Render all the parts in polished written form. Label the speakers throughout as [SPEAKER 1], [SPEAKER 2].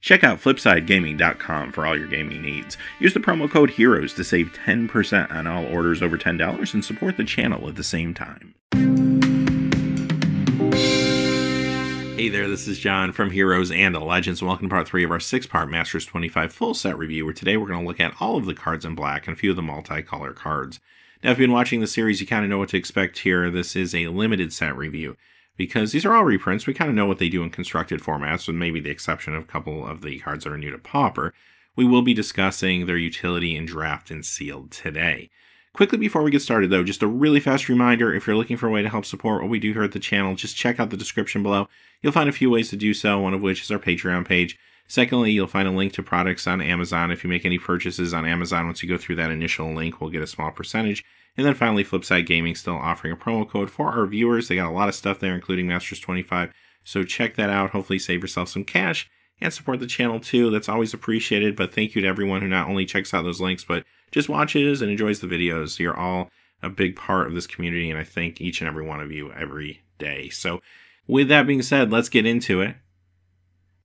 [SPEAKER 1] Check out FlipsideGaming.com for all your gaming needs. Use the promo code HEROES to save 10% on all orders over $10 and support the channel at the same time. Hey there, this is John from Heroes and Legends, and welcome to part 3 of our 6-part Masters 25 full set review, where today we're going to look at all of the cards in black and a few of the multicolor cards. Now, if you've been watching the series, you kind of know what to expect here. This is a limited set review, because these are all reprints. We kind of know what they do in constructed formats, with maybe the exception of a couple of the cards that are new to Pauper. We will be discussing their utility in Draft and Sealed today. Quickly before we get started though, just a really fast reminder, if you're looking for a way to help support what we do here at the channel, just check out the description below. You'll find a few ways to do so, one of which is our Patreon page. Secondly, you'll find a link to products on Amazon. If you make any purchases on Amazon, once you go through that initial link, we'll get a small percentage. And then finally, Flipside Gaming still offering a promo code for our viewers. They got a lot of stuff there, including Masters 25. So check that out. Hopefully save yourself some cash and support the channel too. That's always appreciated. But thank you to everyone who not only checks out those links, but just watches and enjoys the videos. You're all a big part of this community, and I thank each and every one of you every day. So with that being said, let's get into it.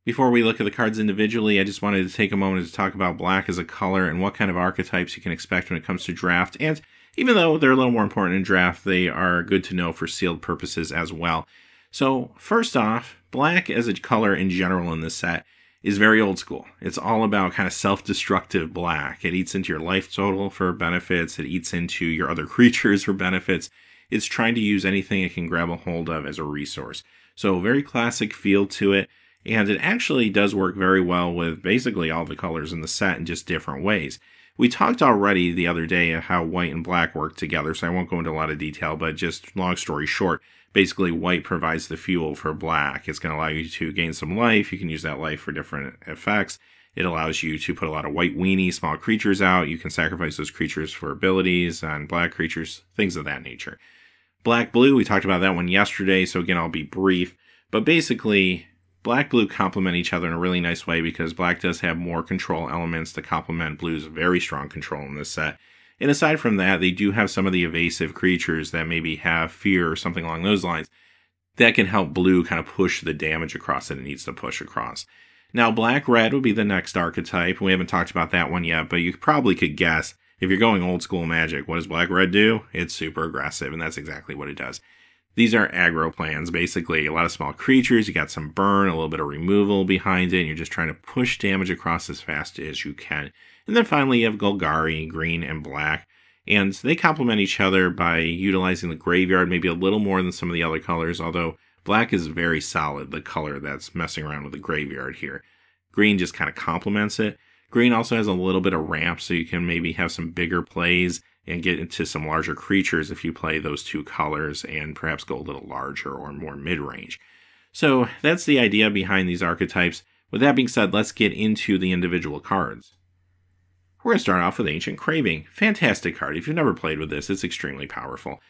[SPEAKER 1] Before we look at the cards individually, I just wanted to take a moment to talk about black as a color and what kind of archetypes you can expect when it comes to draft. And even though they're a little more important in draft, they are good to know for sealed purposes as well. So first off, black as a color in general in this set is very old school. It's all about kind of self-destructive black. It eats into your life total for benefits. It eats into your other creatures for benefits. It's trying to use anything it can grab a hold of as a resource. So very classic feel to it. And it actually does work very well with basically all the colors in the set in just different ways. We talked already the other day of how white and black work together, so I won't go into a lot of detail, but just long story short, basically white provides the fuel for black. It's going to allow you to gain some life. You can use that life for different effects. It allows you to put a lot of white weenie, small creatures out. You can sacrifice those creatures for abilities on black creatures, things of that nature. Black-blue, we talked about that one yesterday, so again, I'll be brief. But basically, black-blue complement each other in a really nice way because black does have more control elements to complement blue's very strong control in this set. And aside from that, they do have some of the evasive creatures that maybe have fear or something along those lines that can help blue kind of push the damage across that it needs to push across. Now, black-red would be the next archetype. We haven't talked about that one yet, but you probably could guess, if you're going old school Magic, what does black-red do? It's super aggressive, and that's exactly what it does. These are aggro plans, basically. A lot of small creatures, you got some burn, a little bit of removal behind it, and you're just trying to push damage across as fast as you can. And then finally, you have Golgari, green and black, and they complement each other by utilizing the graveyard maybe a little more than some of the other colors, although black is very solid, the color that's messing around with the graveyard here. Green just kind of complements it. Green also has a little bit of ramp, so you can maybe have some bigger plays and get into some larger creatures if you play those two colors and perhaps go a little larger or more mid-range. So that's the idea behind these archetypes. With that being said, let's get into the individual cards. We're going to start off with Ancient Craving. Fantastic card. If you've never played with this, it's extremely powerful.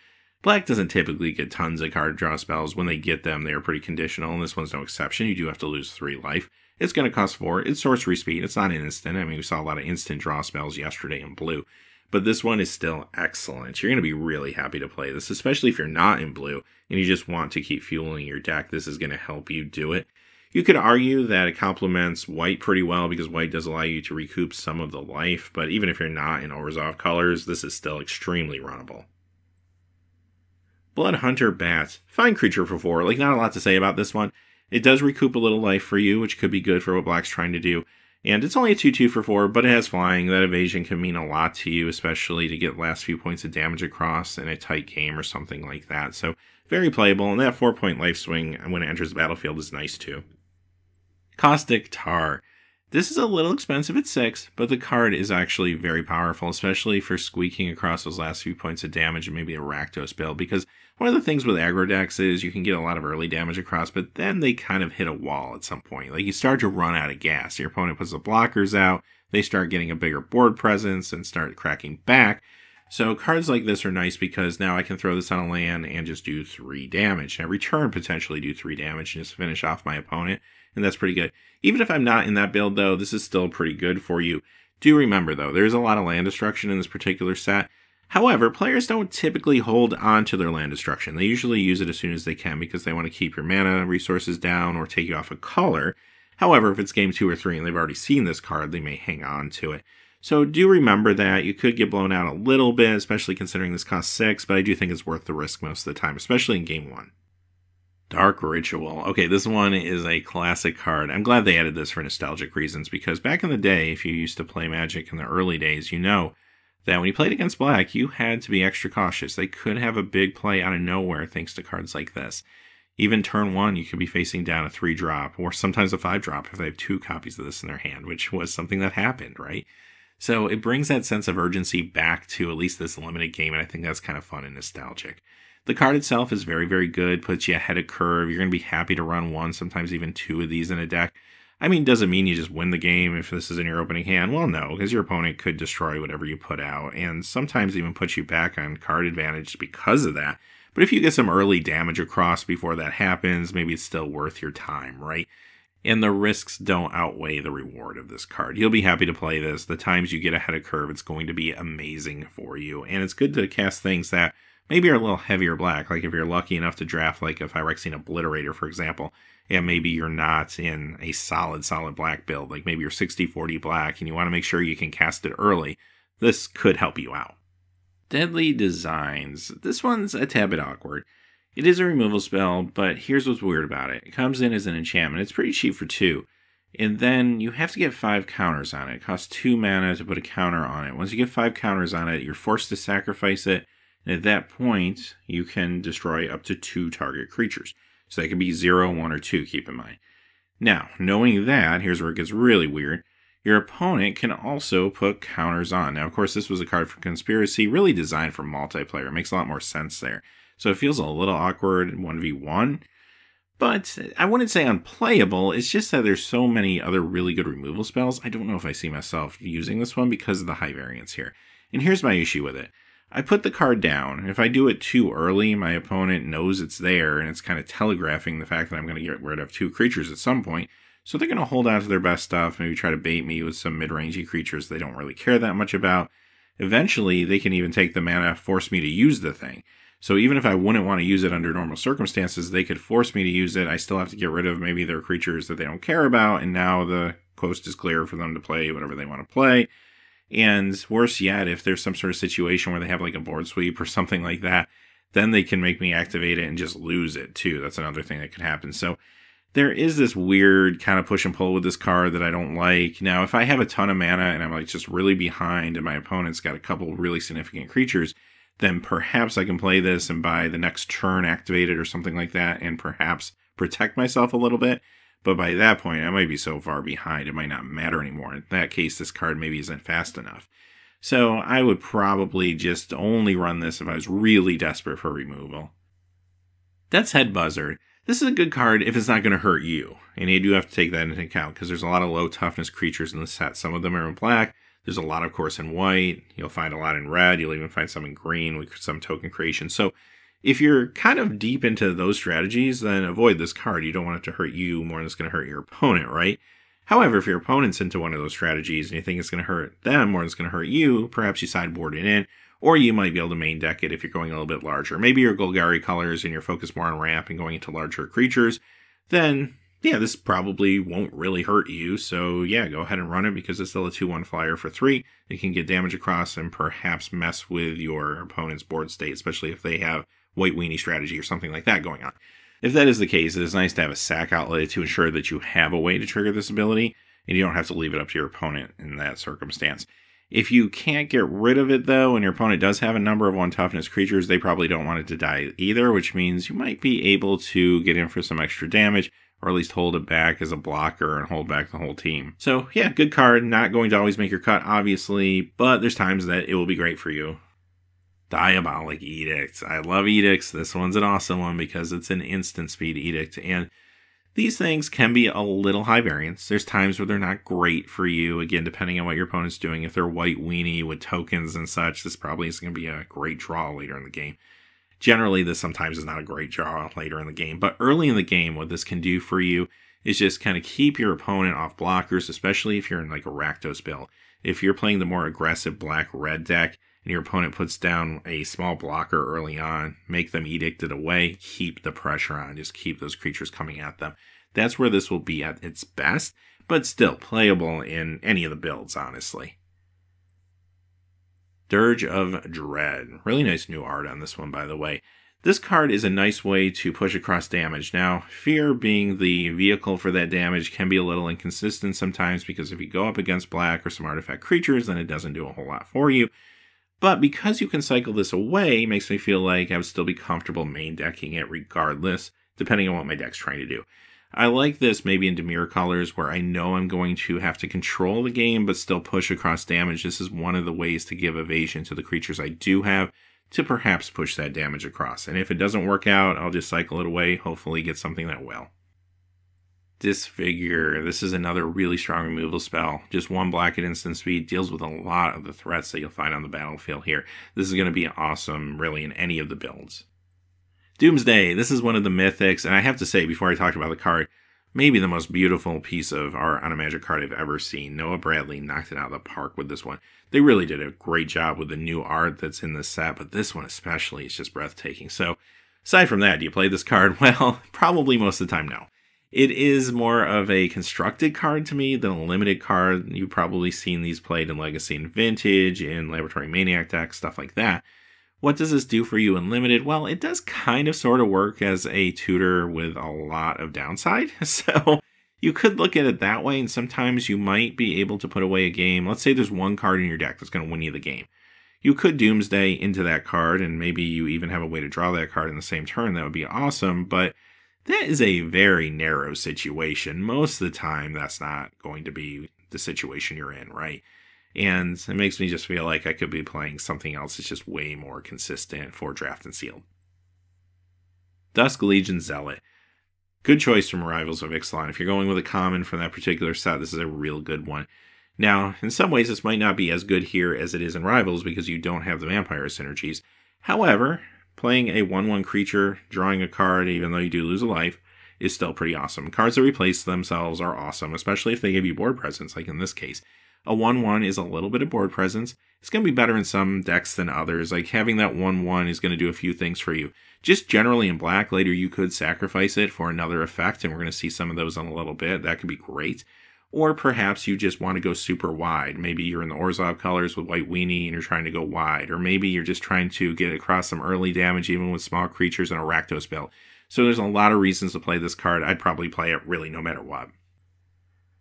[SPEAKER 1] Black doesn't typically get tons of card draw spells. When they get them, they are pretty conditional, and this one's no exception. You do have to lose 3 life. It's going to cost 4. It's sorcery speed. It's not an instant. I mean, we saw a lot of instant draw spells yesterday in blue. But this one is still excellent. You're going to be really happy to play this, especially if you're not in blue and you just want to keep fueling your deck. This is going to help you do it. You could argue that it complements white pretty well because white does allow you to recoup some of the life, but even if you're not in Orzhov colors, this is still extremely runnable. Blood Hunter Bat. Fine creature for 4. Like, not a lot to say about this one. It does recoup a little life for you, which could be good for what black's trying to do. And it's only a 2/2 for 4, but it has flying. That evasion can mean a lot to you, especially to get last few points of damage across in a tight game or something like that. So very playable, and that 4-point life swing when it enters the battlefield is nice too. Caustic Tar. This is a little expensive at 6, but the card is actually very powerful, especially for squeaking across those last few points of damage and maybe a Rakdos build, because one of the things with aggro decks is you can get a lot of early damage across, but then they kind of hit a wall at some point. Like, you start to run out of gas. Your opponent puts the blockers out, they start getting a bigger board presence and start cracking back. So cards like this are nice because now I can throw this on a land and just do 3 damage. And every turn potentially do 3 damage and just finish off my opponent. And that's pretty good. Even if I'm not in that build though, this is still pretty good for you. Do remember though, there's a lot of land destruction in this particular set. However, players don't typically hold on to their land destruction. They usually use it as soon as they can because they want to keep your mana resources down or take you off a color. However, if it's game 2 or 3 and they've already seen this card, they may hang on to it. So do remember that you could get blown out a little bit, especially considering this costs 6, but I do think it's worth the risk most of the time, especially in game 1. Dark Ritual. Okay, this one is a classic card. I'm glad they added this for nostalgic reasons, because back in the day, if you used to play Magic in the early days, you know that when you played against black, you had to be extra cautious. They could have a big play out of nowhere thanks to cards like this. Even turn 1, you could be facing down a 3-drop, or sometimes a 5-drop if they have 2 copies of this in their hand, which was something that happened, right? So it brings that sense of urgency back to at least this limited game, and I think that's kind of fun and nostalgic. The card itself is very, very good, puts you ahead of curve. You're going to be happy to run 1, sometimes even 2 of these in a deck. I mean, doesn't mean you just win the game if this is in your opening hand. Well, no, because your opponent could destroy whatever you put out, and sometimes even put you back on card advantage because of that. But if you get some early damage across before that happens, maybe it's still worth your time, right? And the risks don't outweigh the reward of this card. You'll be happy to play this. The times you get ahead of curve, it's going to be amazing for you. And it's good to cast things that maybe are a little heavier black. Like if you're lucky enough to draft like a Rexy Obliterator, for example, and maybe you're not in a solid black build. Like maybe you're 60-40 black and you want to make sure you can cast it early. This could help you out. Deadly Designs. This one's a tad bit awkward. It is a removal spell, but here's what's weird about it. It comes in as an enchantment. It's pretty cheap for 2. And then you have to get 5 counters on it. It costs 2 mana to put a counter on it. Once you get 5 counters on it, you're forced to sacrifice it. And at that point, you can destroy up to 2 target creatures. So that could be 0, 1, or 2, keep in mind. Now, knowing that, here's where it gets really weird. Your opponent can also put counters on. Now, of course, this was a card for Conspiracy, really designed for multiplayer. It makes a lot more sense there. So it feels a little awkward in 1v1, but I wouldn't say unplayable. It's just that there's so many other really good removal spells. I don't know if I see myself using this one because of the high variance here. And here's my issue with it. I put the card down. If I do it too early, my opponent knows it's there, and it's kind of telegraphing the fact that I'm going to get rid of 2 creatures at some point. So they're going to hold on to their best stuff, maybe try to bait me with some mid-rangey creatures they don't really care that much about. Eventually, they can even take the mana, force me to use the thing. So even if I wouldn't want to use it under normal circumstances, they could force me to use it. I still have to get rid of maybe their creatures that they don't care about, and now the coast is clear for them to play whatever they want to play. And worse yet, if there's some sort of situation where they have like a board sweep or something like that, then they can make me activate it and just lose it too. That's another thing that could happen. So there is this weird kind of push and pull with this card that I don't like. Now, if I have a ton of mana and I'm like just really behind and my opponent's got a couple really significant creatures, then perhaps I can play this and by the next turn activate it or something like that and perhaps protect myself a little bit. But by that point, I might be so far behind, it might not matter anymore. In that case, this card maybe isn't fast enough. So I would probably just only run this if I was really desperate for removal. That's Head Buzzard. This is a good card if it's not going to hurt you. And you do have to take that into account because there's a lot of low toughness creatures in the set. Some of them are in black. There's a lot, of course, in white. You'll find a lot in red. You'll even find some in green with some token creation. So if you're kind of deep into those strategies, then avoid this card. You don't want it to hurt you more than it's going to hurt your opponent, right? However, if your opponent's into one of those strategies and you think it's going to hurt them more than it's going to hurt you, perhaps you sideboard it in, or you might be able to main deck it if you're going a little bit larger. Maybe you're Golgari colors and you're focused more on ramp and going into larger creatures, then yeah, this probably won't really hurt you. So yeah, go ahead and run it because it's still a 2/1 flyer for 3. It can get damage across and perhaps mess with your opponent's board state, especially if they have white weenie strategy or something like that going on. If that is the case, it is nice to have a sack outlet to ensure that you have a way to trigger this ability, and you don't have to leave it up to your opponent in that circumstance. If you can't get rid of it, though, and your opponent does have a number of 1 toughness creatures, they probably don't want it to die either, which means you might be able to get in for some extra damage, or at least hold it back as a blocker and hold back the whole team. So yeah, good card, not going to always make your cut, obviously, but there's times that it will be great for you. Diabolic Edict. I love edicts. This one's an awesome one because it's an instant speed edict, and these things can be a little high variance. There's times where they're not great for you, again, depending on what your opponent's doing. If they're white weenie with tokens and such, this probably isn't going to be a great draw later in the game. Generally, this sometimes is not a great draw later in the game, but early in the game, what this can do for you is just kind of keep your opponent off blockers, especially if you're in like a Rakdos build. If you're playing the more aggressive black-red deck, and your opponent puts down a small blocker early on, make them edict it away, keep the pressure on, just keep those creatures coming at them. That's where this will be at its best, but still playable in any of the builds, honestly. Dirge of Dread. Really nice new art on this one, by the way. This card is a nice way to push across damage. Now, Fear being the vehicle for that damage can be a little inconsistent sometimes, because if you go up against black or some artifact creatures, then it doesn't do a whole lot for you. But because you can cycle this away, it makes me feel like I would still be comfortable main decking it regardless, depending on what my deck's trying to do. I like this maybe in Dimir colors where I know I'm going to have to control the game but still push across damage. This is one of the ways to give evasion to the creatures I do have to perhaps push that damage across. And if it doesn't work out, I'll just cycle it away, hopefully get something that will. Disfigure. This is another really strong removal spell. Just 1 black at instant speed, deals with a lot of the threats that you'll find on the battlefield here. This is going to be awesome, really, in any of the builds. Doomsday. This is one of the mythics, and I have to say, before I talk about the card, maybe the most beautiful piece of art on a Magic card I've ever seen. Noah Bradley knocked it out of the park with this one. They really did a great job with the new art that's in this set, but this one especially is just breathtaking. So, aside from that, do you play this card? Well, probably most of the time, no. It is more of a constructed card to me than a limited card. You've probably seen these played in Legacy and Vintage, in Laboratory Maniac decks, stuff like that. What does this do for you in limited? Well, it does kind of sort of work as a tutor with a lot of downside. So you could look at it that way, and sometimes you might be able to put away a game. Let's say there's one card in your deck that's going to win you the game. You could Doomsday into that card, and maybe you even have a way to draw that card in the same turn. That would be awesome, but that is a very narrow situation. Most of the time, that's not going to be the situation you're in, right? And it makes me just feel like I could be playing something else that's just way more consistent for Draft and Sealed. Dusk Collegian Zealot. Good choice from Rivals of Ixalan. If you're going with a common from that particular set, this is a real good one. Now, in some ways, this might not be as good here as it is in Rivals because you don't have the vampire synergies. However, playing a 1/1 creature, drawing a card, even though you do lose a life, is still pretty awesome. Cards that replace themselves are awesome, especially if they give you board presence, like in this case. A 1/1 is a little bit of board presence. It's going to be better in some decks than others. Like having that 1/1 is going to do a few things for you. Just generally in black, later you could sacrifice it for another effect, and we're going to see some of those in a little bit. That could be great. Or perhaps you just want to go super wide. Maybe you're in the Orzhov colors with White Weenie and you're trying to go wide. Or maybe you're just trying to get across some early damage even with small creatures and a Rakdos build. So there's a lot of reasons to play this card. I'd probably play it really no matter what.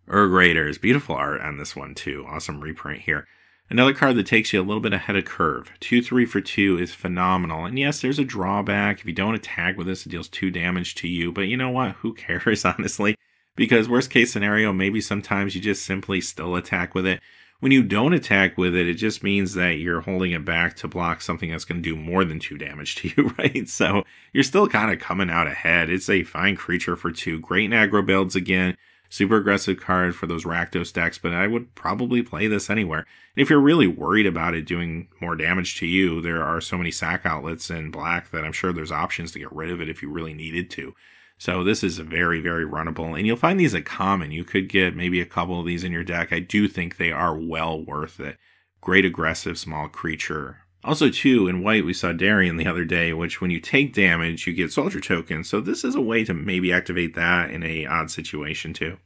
[SPEAKER 1] Urg Raiders. Beautiful art on this one too. Awesome reprint here. Another card that takes you a little bit ahead of curve. 2/3 for 2 is phenomenal. And yes, there's a drawback. If you don't attack with this, it deals 2 damage to you. But you know what? Who cares, honestly? Because worst case scenario, maybe sometimes you just simply still attack with it. When you don't attack with it, it just means that you're holding it back to block something that's going to do more than 2 damage to you, right? So you're still kind of coming out ahead. It's a fine creature for 2. Great in aggro builds again. Super aggressive card for those Rakdos decks, but I would probably play this anywhere. And if you're really worried about it doing more damage to you, there are so many sack outlets in black that I'm sure there's options to get rid of it if you really needed to. So this is very, very runnable, and you'll find these at common. You could get maybe a couple of these in your deck. I do think they are well worth it. Great aggressive small creature. Also, too, in white, we saw Darian the other day, which when you take damage, you get soldier tokens. So this is a way to maybe activate that in a odd situation, too.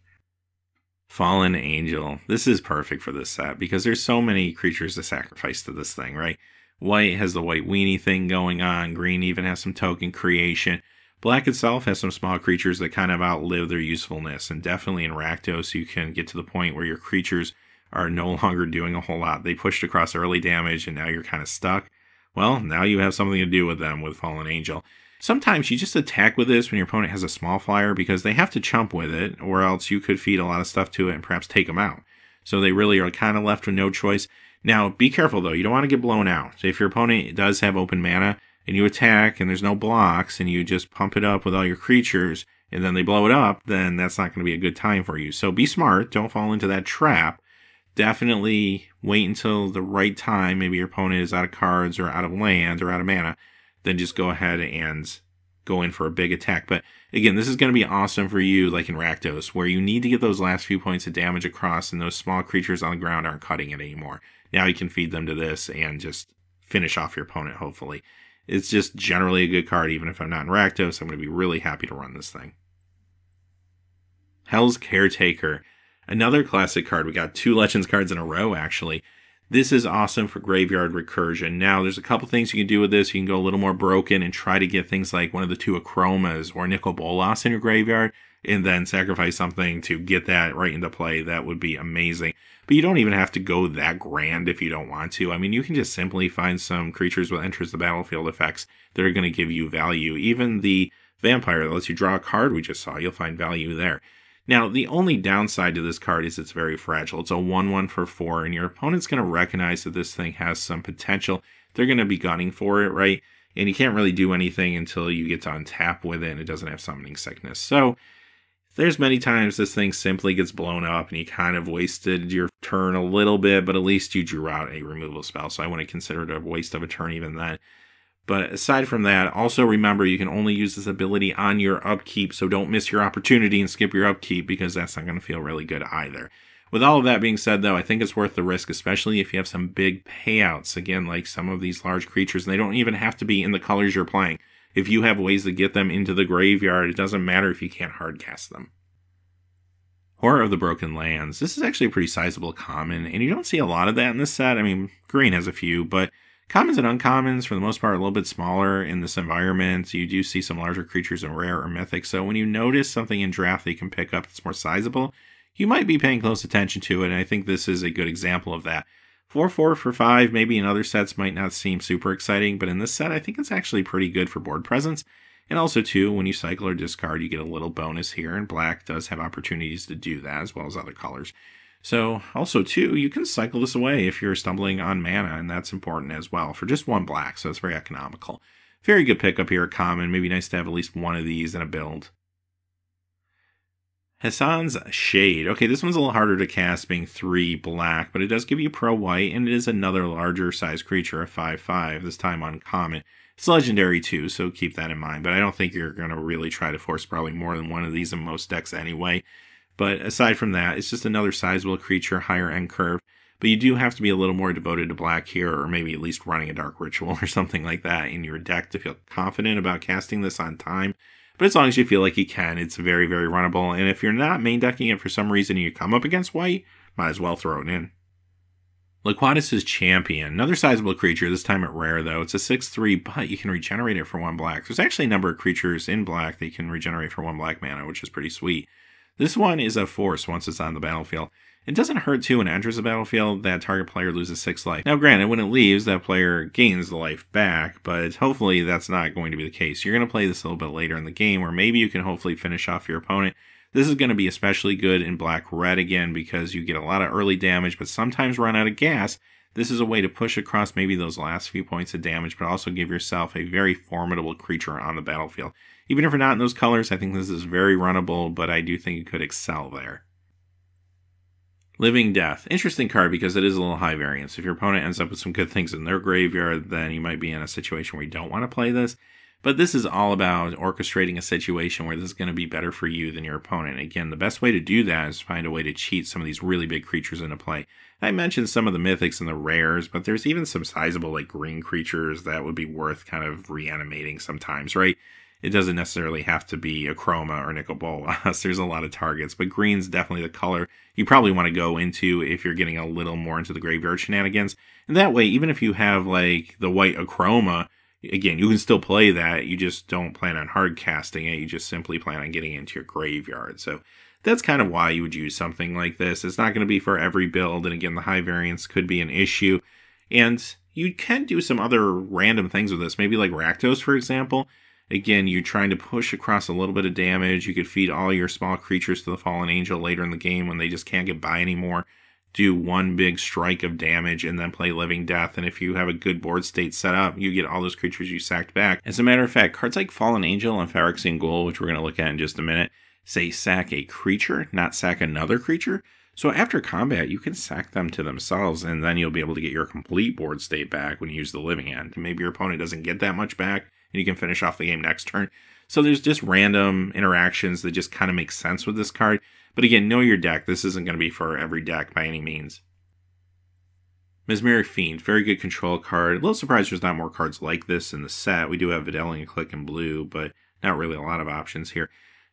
[SPEAKER 1] Fallen Angel. This is perfect for this set because there's so many creatures to sacrifice to this thing, right? White has the White Weenie thing going on. Green even has some token creation. Black itself has some small creatures that kind of outlive their usefulness, and definitely in Rakdos you can get to the point where your creatures are no longer doing a whole lot. They pushed across early damage and now you're kind of stuck. Well, now you have something to do with them with Fallen Angel. Sometimes you just attack with this when your opponent has a small flyer because they have to chump with it, or else you could feed a lot of stuff to it and perhaps take them out. So they really are kind of left with no choice. Now, be careful though, you don't want to get blown out. So if your opponent does have open mana, and you attack, and there's no blocks, and you just pump it up with all your creatures, and then they blow it up, then that's not going to be a good time for you. So be smart. Don't fall into that trap. Definitely wait until the right time. Maybe your opponent is out of cards, or out of land, or out of mana. Then just go ahead and go in for a big attack. But again, this is going to be awesome for you, like in Rakdos, where you need to get those last few points of damage across, and those small creatures on the ground aren't cutting it anymore. Now you can feed them to this, and just finish off your opponent, hopefully. It's just generally a good card. Even if I'm not in Rakdos, I'm going to be really happy to run this thing. Hels Caretaker. Another classic card. We got 2 Legends cards in a row, actually. This is awesome for graveyard recursion. Now, there's a couple things you can do with this. You can go a little more broken and try to get things like one of the 2 Achromas or Nicol Bolas in your graveyard, and then sacrifice something to get that right into play. That would be amazing. But you don't even have to go that grand if you don't want to. I mean, you can just simply find some creatures with enters the battlefield effects that are going to give you value. Even the vampire that lets you draw a card we just saw, you'll find value there. Now, the only downside to this card is it's very fragile. It's a 1/1 for 4, and your opponent's going to recognize that this thing has some potential. They're going to be gunning for it, right? And you can't really do anything until you get to untap with it, and it doesn't have summoning sickness. So there's many times this thing simply gets blown up, and you kind of wasted your turn a little bit, but at least you drew out a removal spell, so I wouldn't consider it a waste of a turn even then. But aside from that, also remember you can only use this ability on your upkeep, so don't miss your opportunity and skip your upkeep, because that's not going to feel really good either. With all of that being said, though, I think it's worth the risk, especially if you have some big payouts. Again, like some of these large creatures, and they don't even have to be in the colors you're playing. If you have ways to get them into the graveyard, it doesn't matter if you can't hardcast them. Horror of the Broken Lands. This is actually a pretty sizable common, and you don't see a lot of that in this set. I mean, green has a few, but commons and uncommons, for the most part, are a little bit smaller in this environment. You do see some larger creatures in rare or mythic, so when you notice something in draft that you can pick up that's more sizable, you might be paying close attention to it, and I think this is a good example of that. 4/4 for 5, maybe in other sets might not seem super exciting, but in this set, I think it's actually pretty good for board presence. And also, too, when you cycle or discard, you get a little bonus here, and black does have opportunities to do that, as well as other colors. So, also, too, you can cycle this away if you're stumbling on mana, and that's important as well, for just 1 black, so it's very economical. Very good pickup here, common. Maybe nice to have at least one of these in a build. Hassan's Shade. Okay, this one's a little harder to cast, being 3 black, but it does give you pro white, and it is another larger size creature, a 5/5, this time uncommon. It's legendary too, so keep that in mind, but I don't think you're going to really try to force probably more than one of these in most decks anyway. But aside from that, it's just another sizable creature, higher end curve, but you do have to be a little more devoted to black here, or maybe at least running a Dark Ritual or something like that in your deck to feel confident about casting this on time. But as long as you feel like you can, it's very, very runnable, and if you're not main decking it for some reason and you come up against white, might as well throw it in. Laquatus' Champion, another sizable creature, this time at rare though. It's a 6/3, but you can regenerate it for 1 black. There's actually a number of creatures in black that you can regenerate for 1 black mana, which is pretty sweet. This one is a force once it's on the battlefield. It doesn't hurt too when it enters the battlefield, that target player loses 6 life. Now granted, when it leaves, that player gains the life back, but hopefully that's not going to be the case. You're going to play this a little bit later in the game, where maybe you can hopefully finish off your opponent. This is going to be especially good in black-red again, because you get a lot of early damage, but sometimes run out of gas. This is a way to push across maybe those last few points of damage, but also give yourself a very formidable creature on the battlefield. Even if you're not in those colors, I think this is very runnable, but I do think you could excel there. Living Death. Interesting card because it is a little high variance. If your opponent ends up with some good things in their graveyard, then you might be in a situation where you don't want to play this. But this is all about orchestrating a situation where this is going to be better for you than your opponent. Again, the best way to do that is find a way to cheat some of these really big creatures into play. I mentioned some of the mythics and the rares, but there's even some sizable like green creatures that would be worth kind of reanimating sometimes, right? It doesn't necessarily have to be a Chroma or Nicol Bolas. There's a lot of targets, but green's definitely the color you probably want to go into if you're getting a little more into the graveyard shenanigans. And that way, even if you have like the white Achroma, again, you can still play that. You just don't plan on hard casting it. You just simply plan on getting into your graveyard. So that's kind of why you would use something like this. It's not going to be for every build. And again, the high variance could be an issue. And you can do some other random things with this. Maybe like Rakdos, for example. Again, you're trying to push across a little bit of damage. You could feed all your small creatures to the Fallen Angel later in the game when they just can't get by anymore. Do one big strike of damage and then play Living Death. And if you have a good board state set up, you get all those creatures you sacked back. As a matter of fact, cards like Fallen Angel and Phyrexian Ghoul, which we're going to look at in just a minute, say sack a creature, not sack another creature. So after combat, you can sack them to themselves, and then you'll be able to get your complete board state back when you use the Living End. Maybe your opponent doesn't get that much back, and you can finish off the game next turn. So there's just random interactions that just kind of make sense with this card. But again, know your deck. This isn't going to be for every deck by any means. Mesmeric Fiend, very good control card. A little surprised there's not more cards like this in the set. We do have Videl and Click in blue, but not really a lot of options here.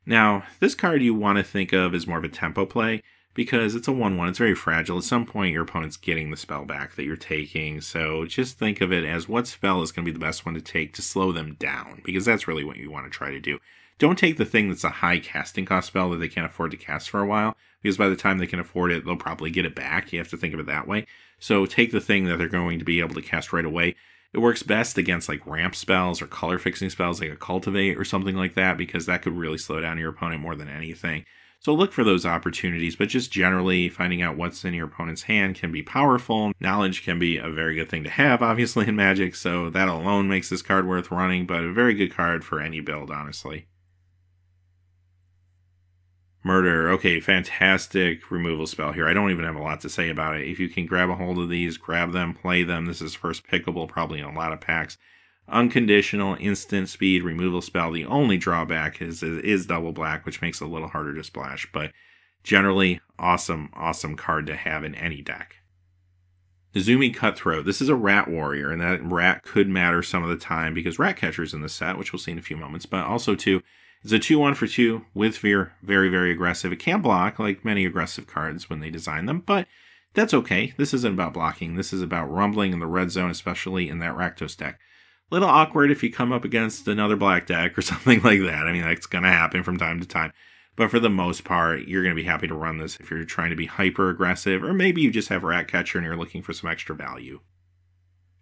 [SPEAKER 1] Now, this card you want to think of as more of a tempo play, because it's a 1/1, it's very fragile. At some point, your opponent's getting the spell back that you're taking, so just think of it as what spell is going to be the best one to take to slow them down, because that's really what you want to try to do. Don't take the thing that's a high casting cost spell that they can't afford to cast for a while, because by the time they can afford it, they'll probably get it back. You have to think of it that way. So take the thing that they're going to be able to cast right away. It works best against like ramp spells or color fixing spells like a Cultivate or something like that, because that could really slow down your opponent more than anything. So look for those opportunities, but just generally finding out what's in your opponent's hand can be powerful. Knowledge can be a very good thing to have, obviously, in Magic, so that alone makes this card worth running, but a very good card for any build, honestly. Murder. Okay, fantastic removal spell here. I don't even have a lot to say about it. If you can grab a hold of these, grab them, play them. This is first pickable probably in a lot of packs. Unconditional, instant speed removal spell. The only drawback is double black, which makes it a little harder to splash, but generally awesome card to have in any deck. Nezumi Cutthroat. This is a rat warrior, and that rat could matter some of the time because Rat Catcher's in the set, which we'll see in a few moments, but also too, it's a 2/1 for 2 with Fear. Very, very aggressive. It can block like many aggressive cards when they design them, but that's okay. This isn't about blocking. This is about rumbling in the red zone, especially in that Rakdos deck. Little awkward if you come up against another black deck or something like that. I mean, that's going to happen from time to time. But for the most part, you're going to be happy to run this if you're trying to be hyper aggressive, or maybe you just have Rat Catcher and you're looking for some extra value.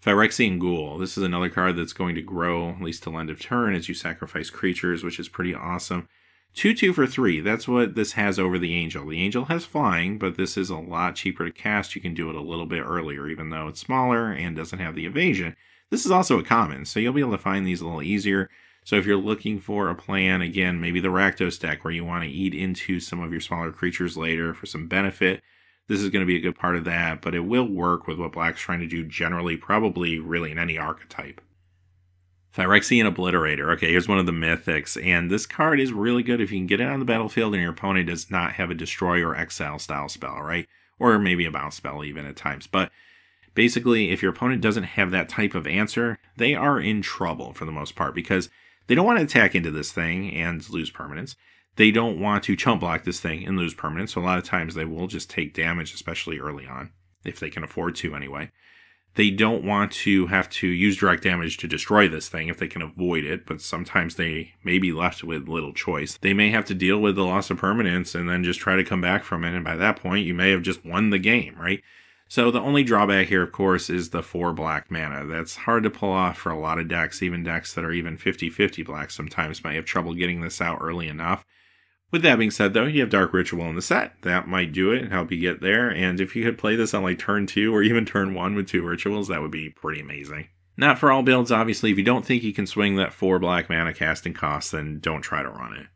[SPEAKER 1] Phyrexian Ghoul. This is another card that's going to grow, at least till end of turn, as you sacrifice creatures, which is pretty awesome. 2/2 for 3. That's what this has over the Angel. The Angel has flying, but this is a lot cheaper to cast. You can do it a little bit earlier, even though it's smaller and doesn't have the evasion. This is also a common, so you'll be able to find these a little easier. So if you're looking for a plan, again, maybe the Rakdos deck where you want to eat into some of your smaller creatures later for some benefit, this is going to be a good part of that, but it will work with what Black's trying to do generally, probably really in any archetype. Phyrexian Obliterator. Okay, here's one of the mythics, and this card is really good if you can get it on the battlefield and your opponent does not have a Destroy or Exile style spell, right? Or maybe a bounce spell even at times, but basically, if your opponent doesn't have that type of answer, they are in trouble for the most part because they don't want to attack into this thing and lose permanence. They don't want to chump block this thing and lose permanence, so a lot of times they will just take damage, especially early on, if they can afford to anyway. They don't want to have to use direct damage to destroy this thing if they can avoid it, but sometimes they may be left with little choice. They may have to deal with the loss of permanence and then just try to come back from it, and by that point, you may have just won the game, right? So the only drawback here, of course, is the 4 black mana. That's hard to pull off for a lot of decks. Even decks that are even 50-50 black sometimes might have trouble getting this out early enough. With that being said, though, you have Dark Ritual in the set. That might do it and help you get there. And if you could play this on like turn 2 or even turn 1 with 2 rituals, that would be pretty amazing. Not for all builds, obviously. If you don't think you can swing that 4 black mana casting cost, then don't try to run it.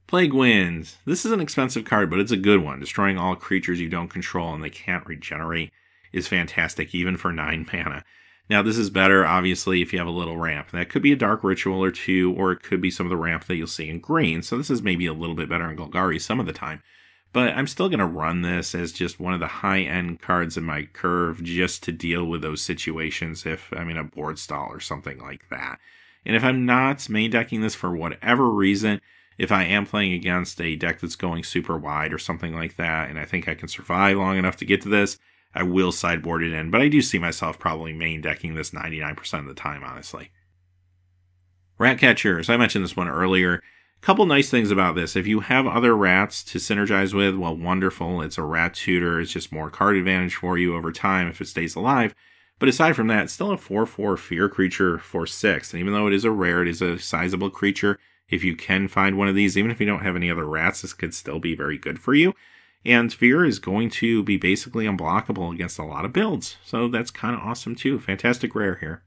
[SPEAKER 1] Plague Winds. This is an expensive card, but it's a good one. Destroying all creatures you don't control and they can't regenerate is fantastic, even for 9 mana. Now, this is better, obviously, if you have a little ramp. That could be a Dark Ritual or 2, or it could be some of the ramp that you'll see in green. So this is maybe a little bit better in Golgari some of the time. But I'm still going to run this as just one of the high-end cards in my curve just to deal with those situations if I'm in a board stall or something like that. And if I'm not main decking this for whatever reason, if I am playing against a deck that's going super wide or something like that, and I think I can survive long enough to get to this, I will sideboard it in. But I do see myself probably main decking this 99% of the time, honestly. Rat Catcher. So I mentioned this one earlier. A couple nice things about this. If you have other rats to synergize with, well, wonderful. It's a rat tutor. It's just more card advantage for you over time if it stays alive. But aside from that, it's still a 4/4 fear creature for 6. And even though it is a rare, it is a sizable creature. If you can find one of these, even if you don't have any other rats, this could still be very good for you. And Fear is going to be basically unblockable against a lot of builds. So that's kind of awesome too. Fantastic rare here.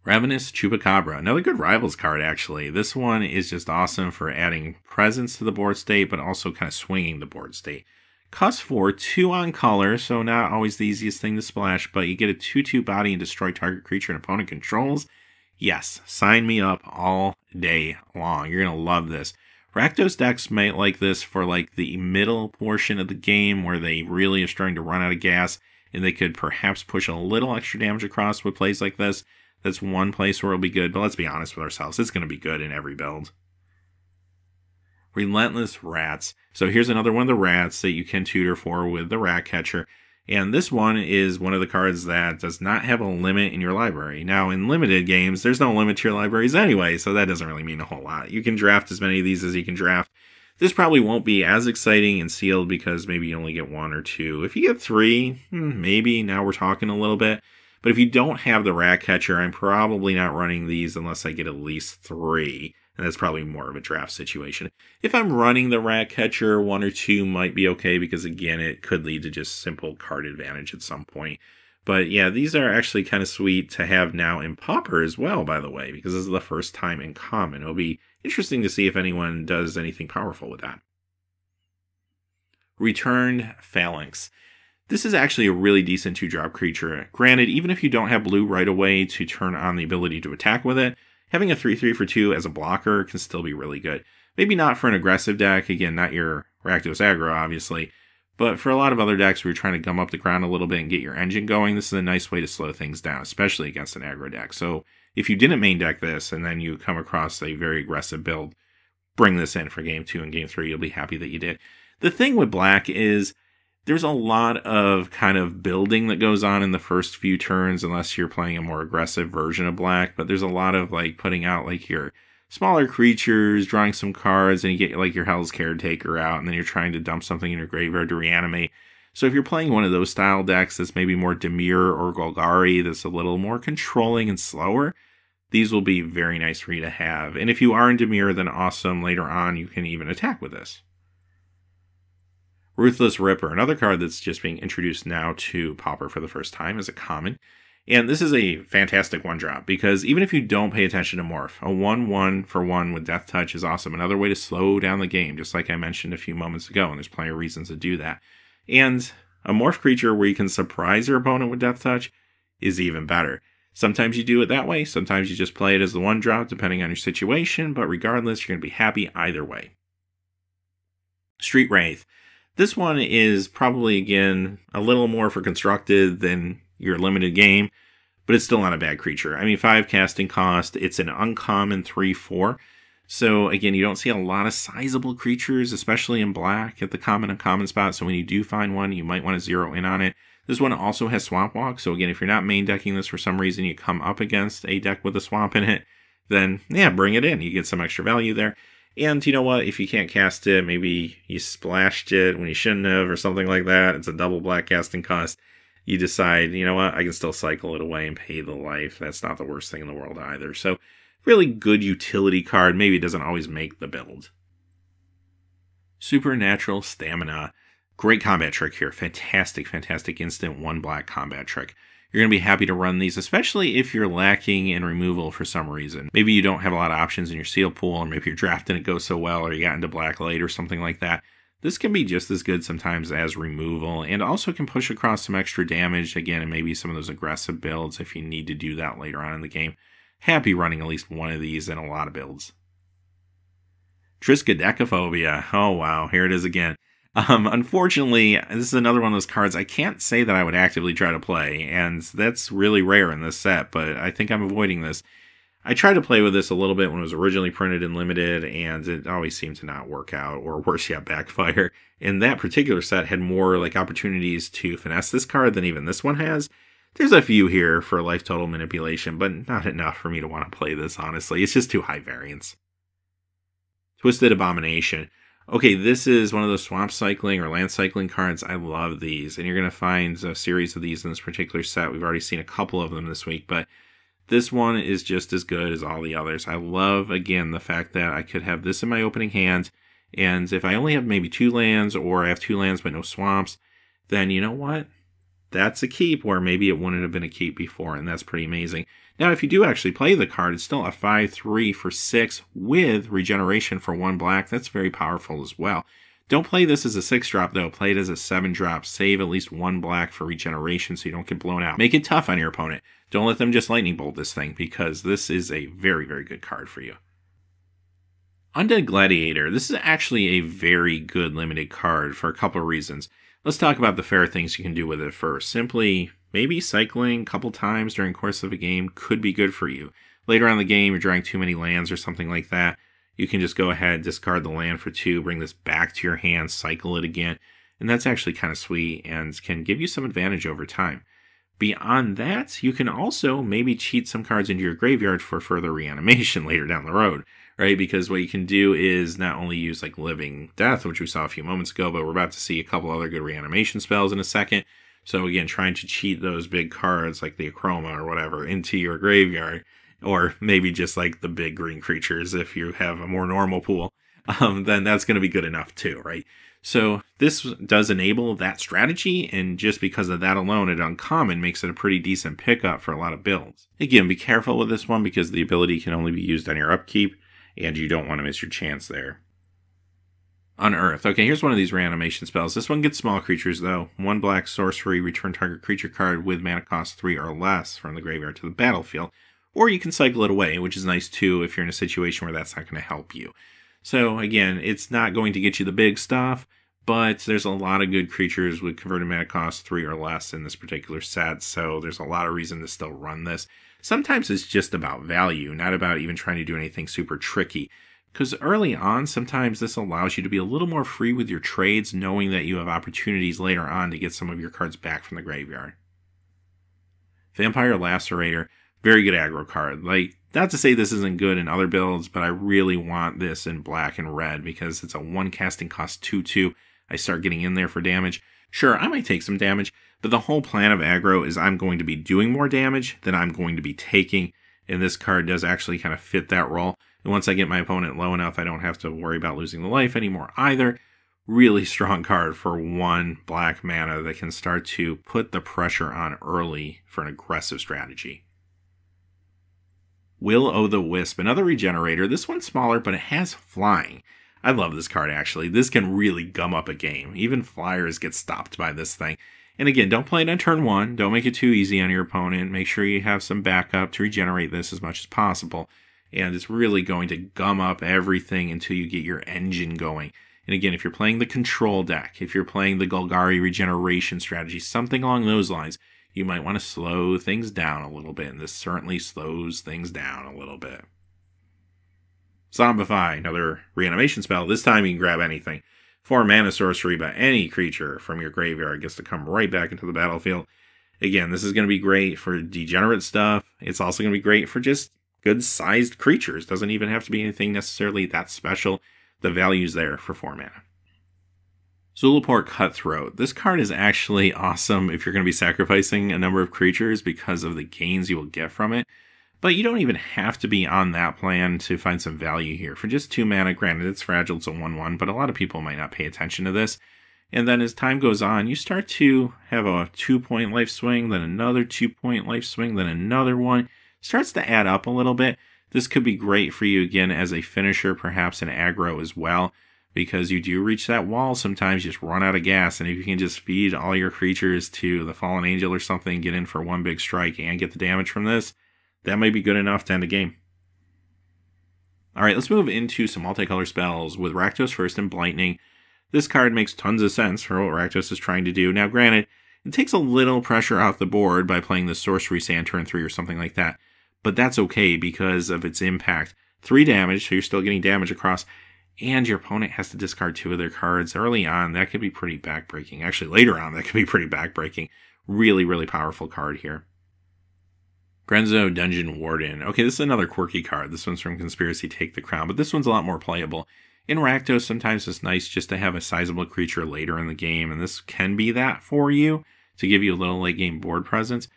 [SPEAKER 1] Ravenous Chupacabra. Another good Rivals card, actually. This one is just awesome for adding presence to the board state, but also kind of swinging the board state. Costs 4, 2 on color, so not always the easiest thing to splash, but you get a 2/2 body and destroy target creature an opponent controls. Yes, sign me up all day long. You're going to love this. Rakdos decks might like this for like the middle portion of the game where they really are starting to run out of gas and they could perhaps push a little extra damage across with plays like this. That's one place where it'll be good, but let's be honest with ourselves. It's going to be good in every build. Relentless Rats. So here's another one of the rats that you can tutor for with the Rat Catcher. And this one is one of the cards that does not have a limit in your library. Now, in limited games, there's no limit to your libraries anyway, so that doesn't really mean a whole lot. You can draft as many of these as you can draft. This probably won't be as exciting in sealed because maybe you only get 1 or 2. If you get 3, maybe, now we're talking a little bit. But if you don't have the Rat Catcher, I'm probably not running these unless I get at least 3. And that's probably more of a draft situation. If I'm running the Rat Catcher, 1 or 2 might be okay because, again, it could lead to just simple card advantage at some point. But yeah, these are actually kind of sweet to have now in Pauper as well, by the way, because this is the first time in Common. It'll be interesting to see if anyone does anything powerful with that. Returned Phalanx. This is actually a really decent 2-drop creature. Granted, even if you don't have blue right away to turn on the ability to attack with it, having a 3/3 for 2 as a blocker can still be really good. Maybe not for an aggressive deck, again, not your Rakdos aggro, obviously, but for a lot of other decks where you're trying to gum up the ground a little bit and get your engine going, this is a nice way to slow things down, especially against an aggro deck. So if you didn't main deck this and then you come across a very aggressive build, bring this in for Game 2 and Game 3, you'll be happy that you did. The thing with black is there's a lot of kind of building that goes on in the first few turns unless you're playing a more aggressive version of black, but there's a lot of like putting out like your smaller creatures, drawing some cards, and you get like your Hels Caretaker out, and then you're trying to dump something in your graveyard to reanimate. So if you're playing one of those style decks that's maybe more Dimir or Golgari that's a little more controlling and slower, these will be very nice for you to have. And if you are in Dimir, then awesome. Later on, you can even attack with this. Ruthless Ripper, another card that's just being introduced now to Pauper for the first time as a common. And this is a fantastic 1-drop, because even if you don't pay attention to Morph, a 1/1 for 1 with Death Touch is awesome. Another way to slow down the game, just like I mentioned a few moments ago, and there's plenty of reasons to do that. And a Morph creature where you can surprise your opponent with Death Touch is even better. Sometimes you do it that way, sometimes you just play it as the 1-drop, depending on your situation, but regardless, you're going to be happy either way. Street Wraith. This one is probably, again, a little more for constructed than your limited game, but it's still not a bad creature. I mean, 5 casting cost, it's an uncommon 3/4. So again, you don't see a lot of sizable creatures, especially in black at the common and common spot. So when you do find one, you might want to zero in on it. This one also has Swamp Walk. So again, if you're not main decking this for some reason, you come up against a deck with a swamp in it, then yeah, bring it in. You get some extra value there. And you know what, if you can't cast it, maybe you splashed it when you shouldn't have or something like that. It's a double black casting cost. You decide, you know what, I can still cycle it away and pay the life. That's not the worst thing in the world either. So really good utility card. Maybe it doesn't always make the build. Supernatural Stamina. Great combat trick here. Fantastic, fantastic instant 1 black combat trick. You're going to be happy to run these, especially if you're lacking in removal for some reason. Maybe you don't have a lot of options in your seal pool, or maybe your draft didn't go so well, or you got into black late or something like that. This can be just as good sometimes as removal, and also can push across some extra damage, again, and maybe some of those aggressive builds if you need to do that later on in the game. Happy running at least one of these in a lot of builds. Triskaidekaphobia. Oh wow, here it is again. Unfortunately, this is another one of those cards I can't say that I would actively try to play, and that's really rare in this set, but I think I'm avoiding this. I tried to play with this a little bit when it was originally printed and limited, and it always seemed to not work out, or worse yet, backfire. And that particular set had more like opportunities to finesse this card than even this one has. There's a few here for life total manipulation, but not enough for me to want to play this, honestly. It's just too high variance. Twisted Abomination. Okay, this is one of those swamp cycling or land cycling cards. I love these, and you're going to find a series of these in this particular set. We've already seen a couple of them this week, but this one is just as good as all the others. I love, again, the fact that I could have this in my opening hand, and if I only have maybe 2 lands, or I have 2 lands but no swamps, then you know what? That's a keep, where maybe it wouldn't have been a keep before, and that's pretty amazing. Now, if you do actually play the card, it's still a 5/3 for 6 with regeneration for 1 black. That's very powerful as well. Don't play this as a 6-drop, though. Play it as a 7-drop. Save at least 1 black for regeneration so you don't get blown out. Make it tough on your opponent. Don't let them just lightning bolt this thing, because this is a very, very good card for you. Undead Gladiator. This is actually a very good limited card for a couple of reasons. Let's talk about the fair things you can do with it first. Simply, maybe cycling a couple times during the course of a game could be good for you. Later on in the game, you're drawing too many lands or something like that. you can just go ahead, discard the land for 2, bring this back to your hand, cycle it again, and that's actually kind of sweet and can give you some advantage over time. Beyond that, you can also maybe cheat some cards into your graveyard for further reanimation later down the road, right? Because what you can do is not only use like Living Death, which we saw a few moments ago, but we're about to see a couple other good reanimation spells in a second. So again, trying to cheat those big cards like the Acroma or whatever into your graveyard, or maybe just like the big green creatures if you have a more normal pool, then that's going to be good enough too, right? So this does enable that strategy, and just because of that alone, at uncommon makes it a pretty decent pickup for a lot of builds. Again, be careful with this one because the ability can only be used on your upkeep, and you don't want to miss your chance there. Unearth. Okay, here's one of these reanimation spells. This one gets small creatures though. 1 black sorcery, return target creature card with mana cost 3 or less from the graveyard to the battlefield. Or you can cycle it away, which is nice too if you're in a situation where that's not going to help you. So again, it's not going to get you the big stuff, but there's a lot of good creatures with converted mana cost 3 or less in this particular set, so there's a lot of reason to still run this. Sometimes it's just about value, not about even trying to do anything super tricky. Because early on, sometimes this allows you to be a little more free with your trades, knowing that you have opportunities later on to get some of your cards back from the graveyard. Vampire Lacerator, very good aggro card. Like, not to say this isn't good in other builds, but I really want this in black and red because it's a 1 casting cost 2/2. I start getting in there for damage. Sure, I might take some damage, but the whole plan of aggro is I'm going to be doing more damage than I'm going to be taking, and this card does actually kind of fit that role. And once I get my opponent low enough, I don't have to worry about losing the life anymore either. Really strong card for 1 black mana that can start to put the pressure on early for an aggressive strategy. Willow the Wisp, another regenerator. This one's smaller, but it has flying. I love this card, actually. This can really gum up a game. Even flyers get stopped by this thing. And again, don't play it on turn 1. Don't make it too easy on your opponent. Make sure you have some backup to regenerate this as much as possible. And it's really going to gum up everything until you get your engine going. And again, if you're playing the control deck, if you're playing the Golgari regeneration strategy, something along those lines, you might want to slow things down a little bit. And this certainly slows things down a little bit. Samba Fine, another reanimation spell. This time you can grab anything. 4 mana sorcery, but any creature from your graveyard gets to come right back into the battlefield. Again, this is going to be great for degenerate stuff. It's also going to be great for just good-sized creatures. Doesn't even have to be anything necessarily that special. The value's there for 4 mana. Zulaport Cutthroat. This card is actually awesome if you're going to be sacrificing a number of creatures because of the gains you will get from it. But you don't even have to be on that plan to find some value here. For just 2 mana, granted it's fragile, it's a 1/1, but a lot of people might not pay attention to this. And then as time goes on, you start to have a 2-point life swing, then another 2-point life swing, then another one. Starts to add up a little bit. This could be great for you again as a finisher, perhaps in aggro as well, because you do reach that wall sometimes, you just run out of gas, and if you can just feed all your creatures to the Fallen Angel or something, get in for 1 big strike and get the damage from this, that might be good enough to end a game. Alright, let's move into some multicolor spells with Rakdos first and Blightning. This card makes tons of sense for what Rakdos is trying to do. Now granted, it takes a little pressure off the board by playing the Sorcery Sand turn 3 or something like that, but that's okay because of its impact. 3 damage, so you're still getting damage across, and your opponent has to discard 2 of their cards. Early on, that could be pretty backbreaking. Actually, later on, that could be pretty backbreaking. Really, really powerful card here. Grenzo Dungeon Warden. Okay, this is another quirky card. This one's from Conspiracy Take the Crown, but this one's a lot more playable. In Rakdos, sometimes it's nice just to have a sizable creature later in the game, and this can be that for you, to give you a little late game board presence.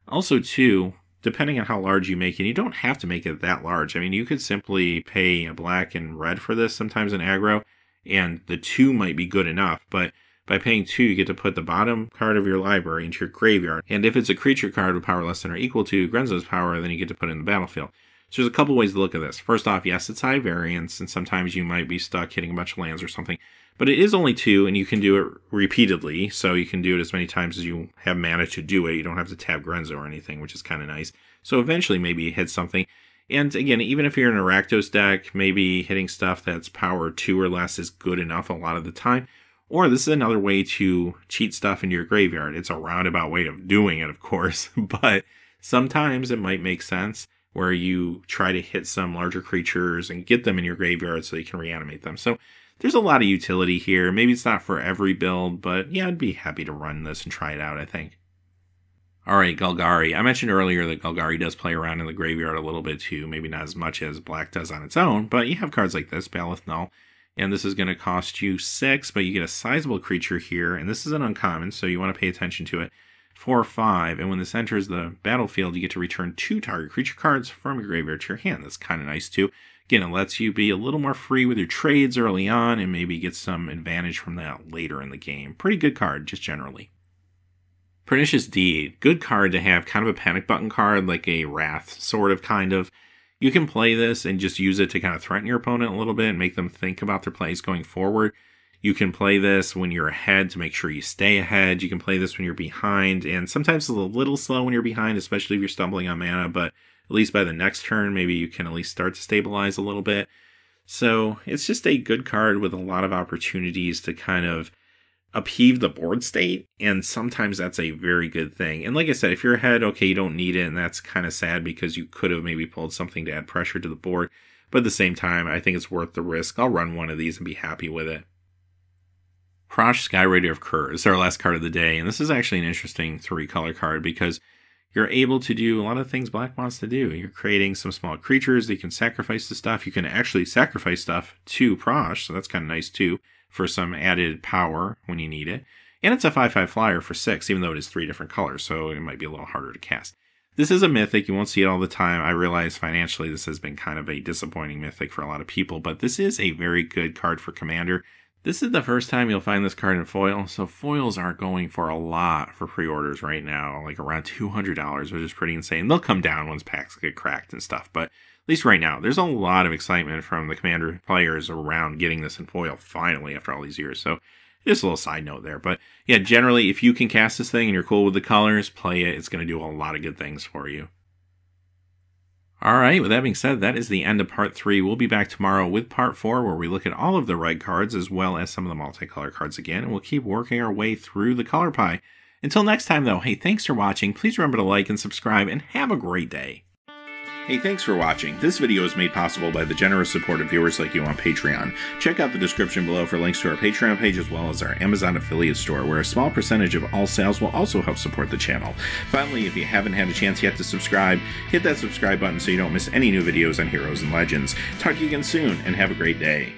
[SPEAKER 1] Also, too, depending on how large you make it, you don't have to make it that large. I mean, you could simply pay a black and red for this sometimes in aggro, and the 2 might be good enough, but by paying 2, you get to put the bottom card of your library into your graveyard, and if it's a creature card with power less than or equal to Grenzo's power, then you get to put it in the battlefield. So there's a couple ways to look at this. First off, yes, it's high variance, and sometimes you might be stuck hitting a bunch of lands or something, but it is only 2, and you can do it repeatedly, so you can do it as many times as you have mana to do it. You don't have to tap Grenzo or anything, which is kind of nice. So eventually maybe you hit something. And again, even if you're in a Rakdos deck, maybe hitting stuff that's power 2 or less is good enough a lot of the time. Or this is another way to cheat stuff into your graveyard. It's a roundabout way of doing it, of course, but sometimes it might make sense where you try to hit some larger creatures and get them in your graveyard so you can reanimate them. So there's a lot of utility here. Maybe it's not for every build, but yeah, I'd be happy to run this and try it out, I think. Alright, Golgari. I mentioned earlier that Golgari does play around in the graveyard a little bit too. Maybe not as much as Black does on its own, but you have cards like this, Baloth Null. And this is going to cost you 6, but you get a sizable creature here. And this is an uncommon, so you want to pay attention to it. 4 or 5, and when this enters the battlefield, you get to return 2 target creature cards from your graveyard to your hand. That's kind of nice too. Again, it lets you be a little more free with your trades early on, and maybe get some advantage from that later in the game. Pretty good card, just generally. Pernicious Deed. Good card to have, kind of a panic button card, like a Wrath, sort of, kind of. You can play this and just use it to kind of threaten your opponent a little bit and make them think about their plays going forward. You can play this when you're ahead to make sure you stay ahead. You can play this when you're behind, and sometimes it's a little slow when you're behind, especially if you're stumbling on mana, but at least by the next turn, maybe you can at least start to stabilize a little bit. So it's just a good card with a lot of opportunities to kind of upheave the board state, and sometimes that's a very good thing. And like I said, if you're ahead, okay, you don't need it, and that's kind of sad because you could have maybe pulled something to add pressure to the board. But at the same time, I think it's worth the risk. I'll run one of these and be happy with it. Krosh Skyraider of Kur is our last card of the day, and this is actually an interesting 3-color card because you're able to do a lot of things Black wants to do. You're creating some small creatures that you can sacrifice to stuff. You can actually sacrifice stuff to Krosh, so that's kind of nice too, for some added power when you need it. And it's a 5/5 flyer for 6, even though it is 3 different colors, so it might be a little harder to cast. This is a mythic. You won't see it all the time. I realize financially this has been kind of a disappointing mythic for a lot of people, but this is a very good card for Commander. This is the first time you'll find this card in foil, so foils are going for a lot for pre-orders right now, like around $200, which is pretty insane. They'll come down once packs get cracked and stuff, but at least right now, there's a lot of excitement from the Commander players around getting this in foil finally after all these years. So just a little side note there. But yeah, generally, if you can cast this thing and you're cool with the colors, play it. It's going to do a lot of good things for you. Alright, with that being said, that is the end of part 3. We'll be back tomorrow with part 4, where we look at all of the red cards as well as some of the multicolor cards again, and we'll keep working our way through the color pie. Until next time though, hey, thanks for watching. Please remember to like and subscribe, and have a great day. Hey, thanks for watching. This video is made possible by the generous support of viewers like you on Patreon. Check out the description below for links to our Patreon page as well as our Amazon affiliate store, where a small percentage of all sales will also help support the channel. Finally, if you haven't had a chance yet to subscribe, hit that subscribe button so you don't miss any new videos on Heroes and Legends. Talk to you again soon, and have a great day.